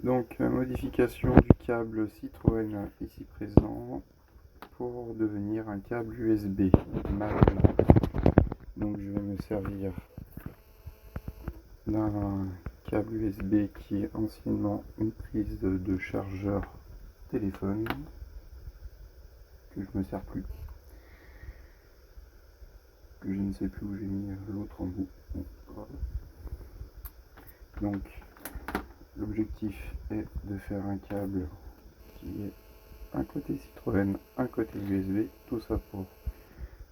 Donc, modification du câble Citroën ici présent pour devenir un câble USB. Voilà. Donc, je vais me servir d'un câble USB qui est anciennement une prise de chargeur téléphone que je me sers plus, que je ne sais plus où j'ai mis l'autre en bout. Bon, donc, l'objectif est de faire un câble qui est un côté Citroën, un côté USB, tout ça pour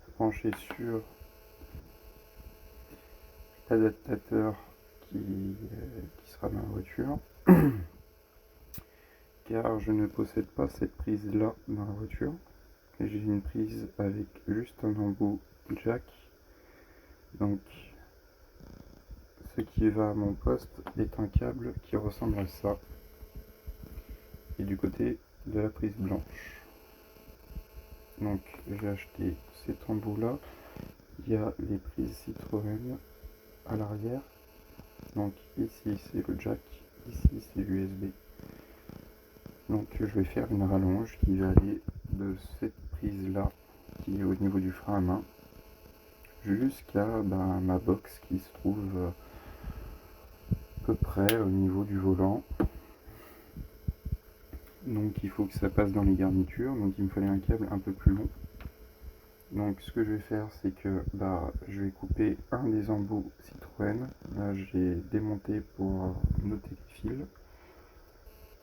se pencher sur l'adaptateur qui sera dans la voiture, car je ne possède pas cette prise là dans la voiture, et j'ai une prise avec juste un embout jack. Donc ce qui va à mon poste est un câble qui ressemble à ça, et du côté de la prise blanche. Donc j'ai acheté cet embout là. Il y a les prises Citroën à l'arrière, donc ici c'est le jack, ici c'est l'USB. Donc je vais faire une rallonge qui va aller de cette prise là qui est au niveau du frein à main jusqu'à ma box qui se trouve à peu près au niveau du volant. Donc il faut que ça passe dans les garnitures, donc il me fallait un câble un peu plus long. Donc ce que je vais faire, c'est que je vais couper un des embouts Citroën. Là j'ai démonté pour noter les fils.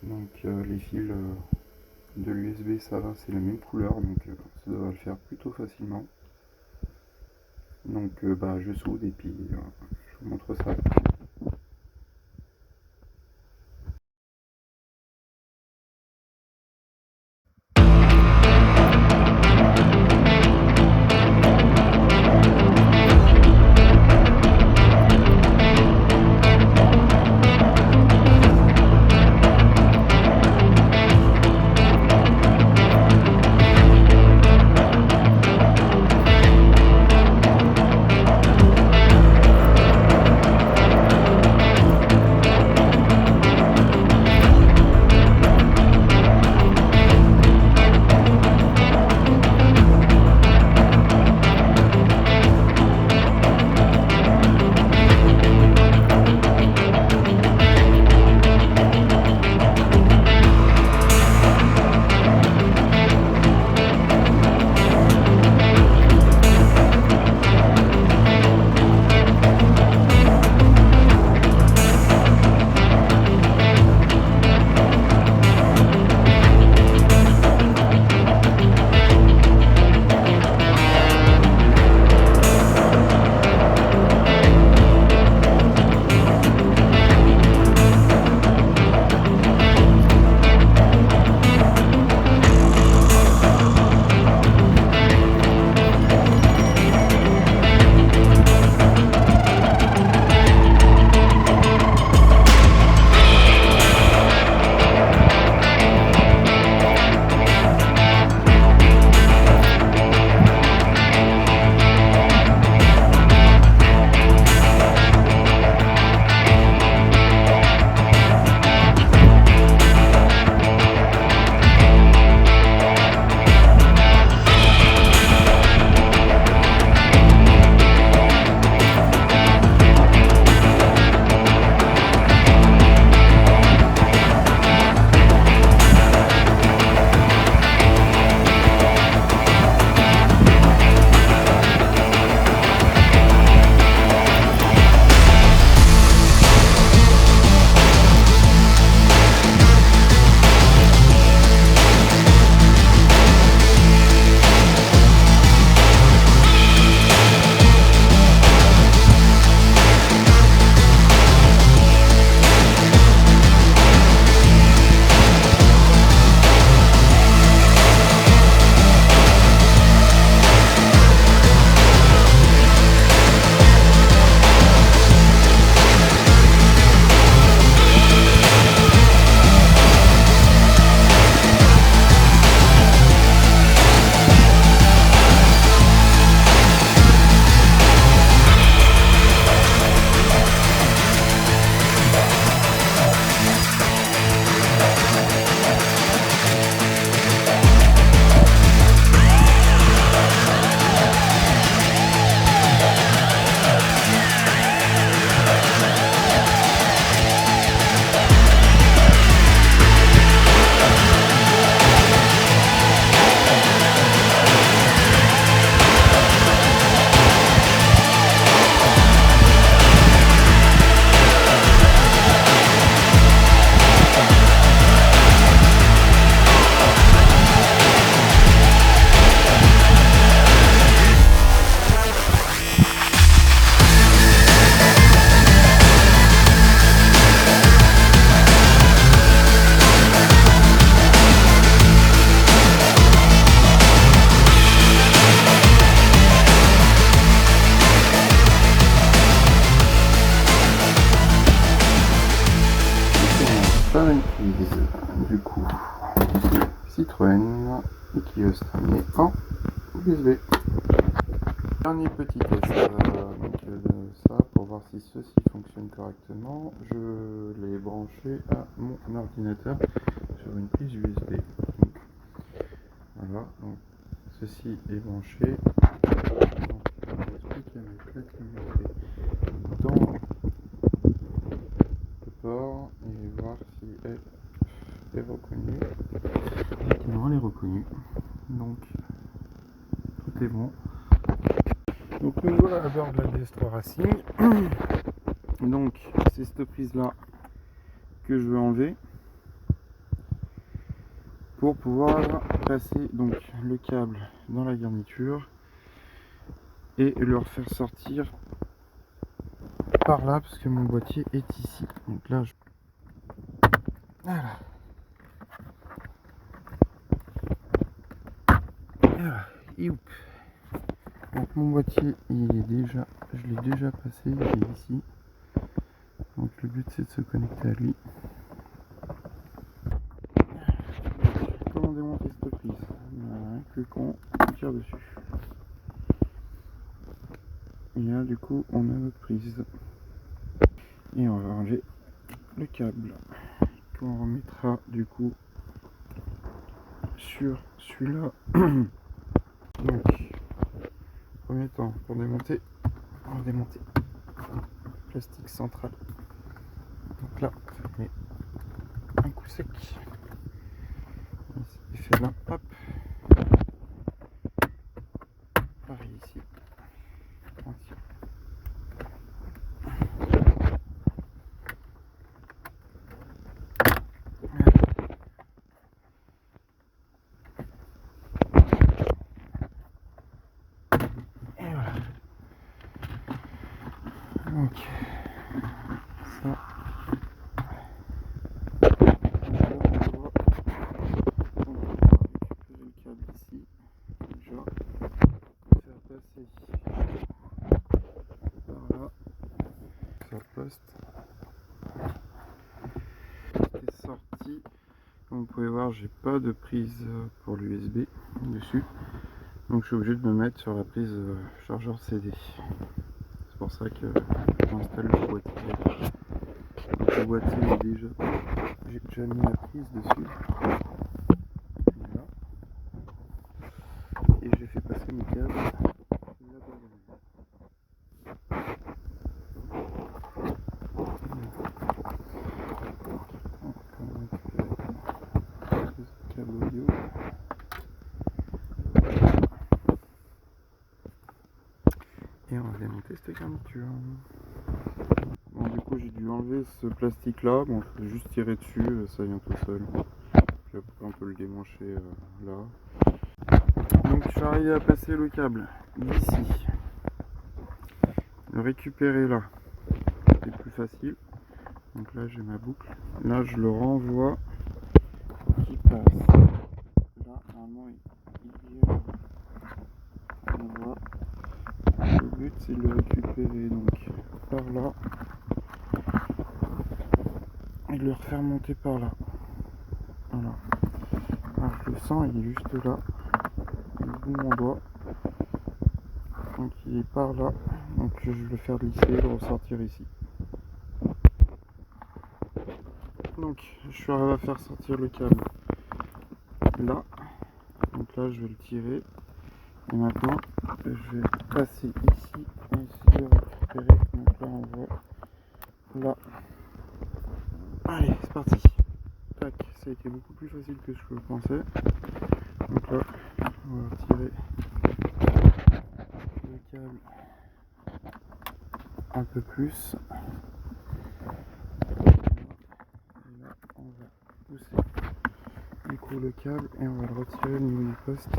Donc les fils de l'USB ça va, c'est la même couleur, donc ça devrait le faire plutôt facilement. Donc je soude et puis je vous montre ça. prise du coup Citroën et qui va se terminer en USB. Dernier petit test de ça pour voir si ceci fonctionne correctement. Je l'ai branché à mon ordinateur sur une prise USB. Donc, voilà, donc ceci est branché. Donc, je vais expliquer avec la clé dans le port et voir si elle est reconnue. Non, elle est reconnue. Donc tout est bon. Donc nous voilà à bord de la DS3 Racing. Donc c'est cette prise là que je veux enlever pour pouvoir passer donc le câble dans la garniture et le refaire sortir par là parce que mon boîtier est ici. Donc là je... Voilà. Voilà. Et oup. Donc mon boîtier il est déjà, je l'ai déjà passé, il est ici. Donc le but c'est de se connecter à lui. Comment démonter cette prise? Voilà, que qu'on tire dessus. Et là du coup on a notre prise. Et on va enlever le câble qu'on remettra du coup sur celui-là. Donc premier temps pour démonter, on va démonter le plastique central. Donc là ça met un coup sec. Et fait là, hop. Pareil ici. On tire. Et voilà. Donc ça. Poste est sorti. Comme vous pouvez voir, j'ai pas de prise pour l'USB dessus, donc je suis obligé de me mettre sur la prise chargeur CD. C'est pour ça que j'installe le boîtier. Donc, le boîtier est déjà, j'ai déjà mis la prise dessus. Voilà. Et j'ai fait passer mes câbles là-bas. Câble audio. Et on va démonter cette garniture. Bon, du coup j'ai dû enlever ce plastique là, bon je peux juste tirer dessus, ça vient tout seul. Puis après on peut le démancher là. Donc je suis arrivé à passer le câble d'ici. Le récupérer là, c'est plus facile. Donc là j'ai ma boucle. Là je le renvoie pour qu'il passe. Là normalement il vient. On voit. Le but c'est de le récupérer donc par là. Et de le refaire monter par là. Voilà. Alors je le sens, il est juste là. Le bout de mon doigt. Donc il est par là. Donc je vais le faire glisser et le ressortir ici. Donc je suis arrivé à faire sortir le câble là. Donc là je vais le tirer. Et maintenant je vais passer ici et essayer de récupérer. Donc là on voit là. Allez, c'est parti. Tac, ça a été beaucoup plus facile que ce que je pensais. Donc là, on va retirer le câble un peu plus. Et là, on va pousser du coup le câble et on va le retirer au niveau du poste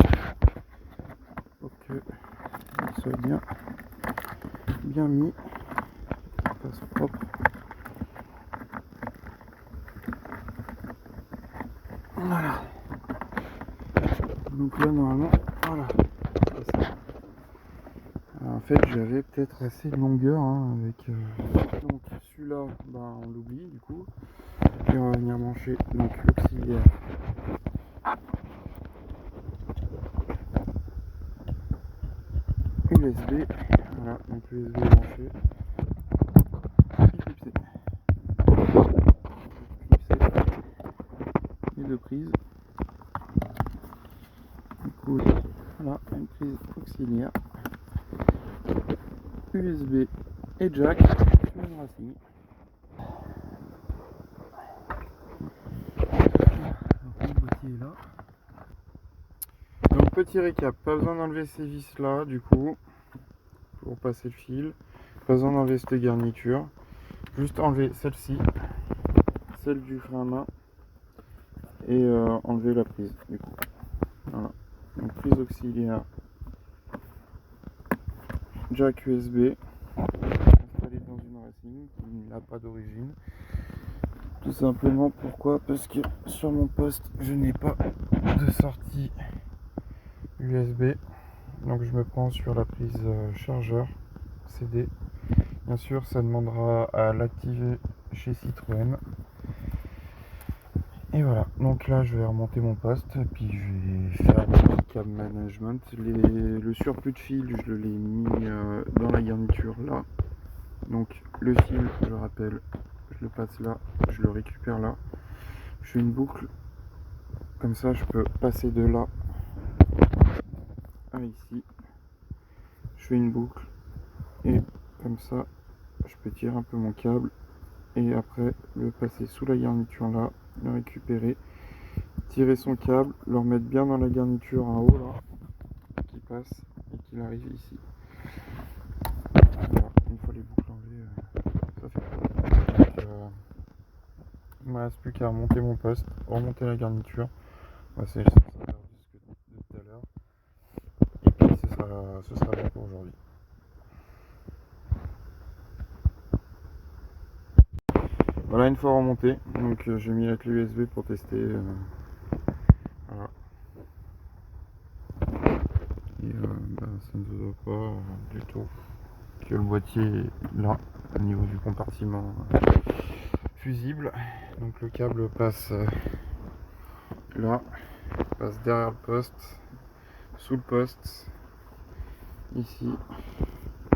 pour que il soit bien mis, qu'il fasse propre. Voilà. Donc là normalement, voilà. Alors, fait j'avais peut-être assez de longueur hein, avec donc celui-là on l'oublie du coup et on va venir brancher donc l'auxiliaire USB, voilà donc l'USB branché, clipsé, les deux prises, du coup voilà une prise auxiliaire, USB et jack sur une Racing. Donc le boîtier est là. Donc petit récap, pas besoin d'enlever ces vis là du coup pour passer le fil, pas besoin d'enlever cette garniture, juste enlever celle-ci, celle du frein à main et enlever la prise du coup. Voilà. Donc prise auxiliaire, jack USB installé dans une Racing qui n'a pas d'origine. Tout simplement pourquoi? Parce que sur mon poste je n'ai pas de sortie USB. Donc je me prends sur la prise chargeur CD. Bien sûr ça demandera à l'activer chez Citroën. Et voilà, donc là je vais remonter mon poste et puis je vais faire le câble management. Le surplus de fil je l'ai mis dans la garniture là. Donc le fil, je le rappelle, je le passe là, je le récupère là. Je fais une boucle, comme ça je peux passer de là à ici. Je fais une boucle et comme ça je peux tirer un peu mon câble et après le passer sous la garniture là, le récupérer, tirer son câble, le remettre bien dans la garniture en haut là, qui passe et qu'il arrive ici. Voilà, une fois les boucles enlevées, ça fait donc, il ne me reste plus qu'à remonter mon poste, remonter la garniture. C'est le sens inverse de tout à l'heure. Et puis ce sera bon pour aujourd'hui. Voilà, une fois remonté, donc j'ai mis la clé USB pour tester. Voilà. Et ça ne se voit pas du tout que le boîtier est là, au niveau du compartiment fusible. Donc le câble passe là, passe derrière le poste, sous le poste, ici,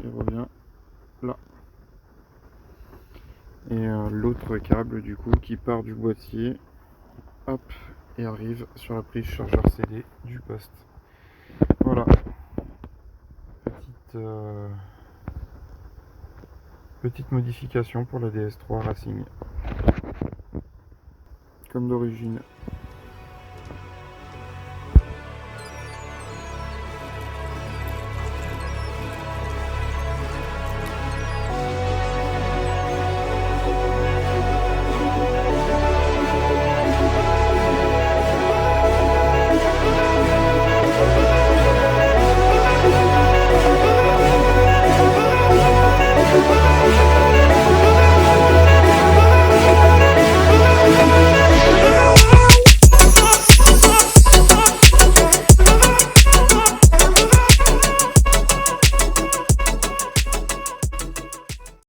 il revient là. Et l'autre câble du coup qui part du boîtier, hop, et arrive sur la prise chargeur CD du poste. Voilà, petite modification pour la DS3 Racing, comme d'origine.